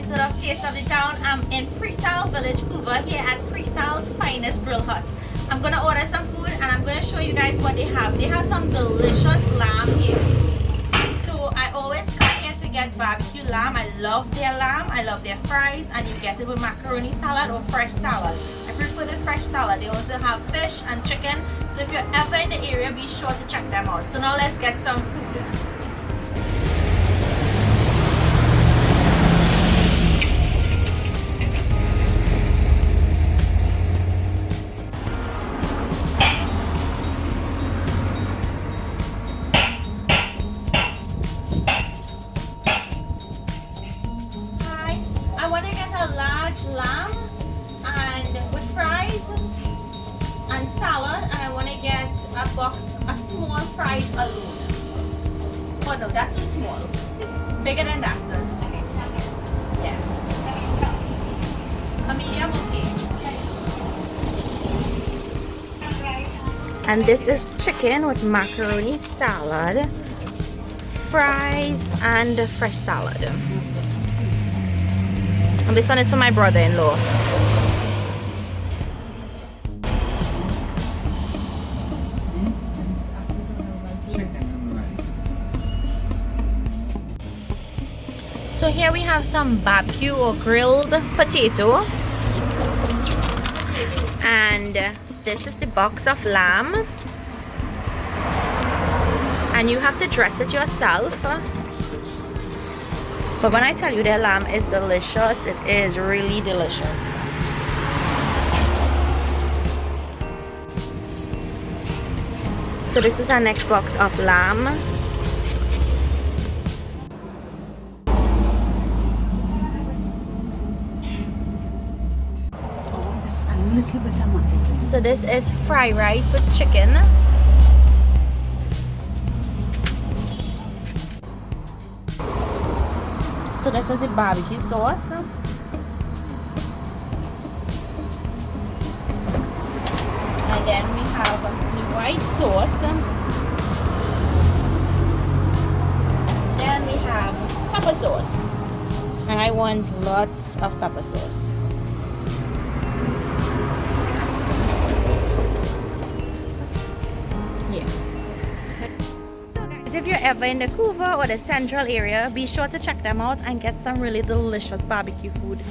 episode of Taste of the Town. I'm in Presal Village, Hoover, here at Presal's Finest Grill Hut. I'm gonna order some food and I'm gonna show you guys what they have. They have some delicious lamb here. So I always come here to get barbecue lamb. I love their lamb, I love their fries, and you get it with macaroni salad or fresh salad. I prefer the fresh salad. They also have fish and chicken. So if you're ever in the area, be sure to check them out. So now let's get some food. I want to get a large lamb and with fries and salad, and I want to get a small fries alone. Oh no, that's too small. Bigger than that, sir. Yeah. A medium, okay. And this is chicken with macaroni salad, fries, and fresh salad. And this one is for my brother-in-law. So here we have some barbecue or grilled potato. And this is the box of lamb. And you have to dress it yourself. But when I tell you their lamb is delicious, it is really delicious. So this is our next box of lamb. So this is fried rice with chicken. So this is the barbecue sauce. And then we have the white sauce. Then we have pepper sauce. And I want lots of pepper sauce. Yeah. If you're ever in the Hoover or the central area, be sure to check them out and get some really delicious barbecue food.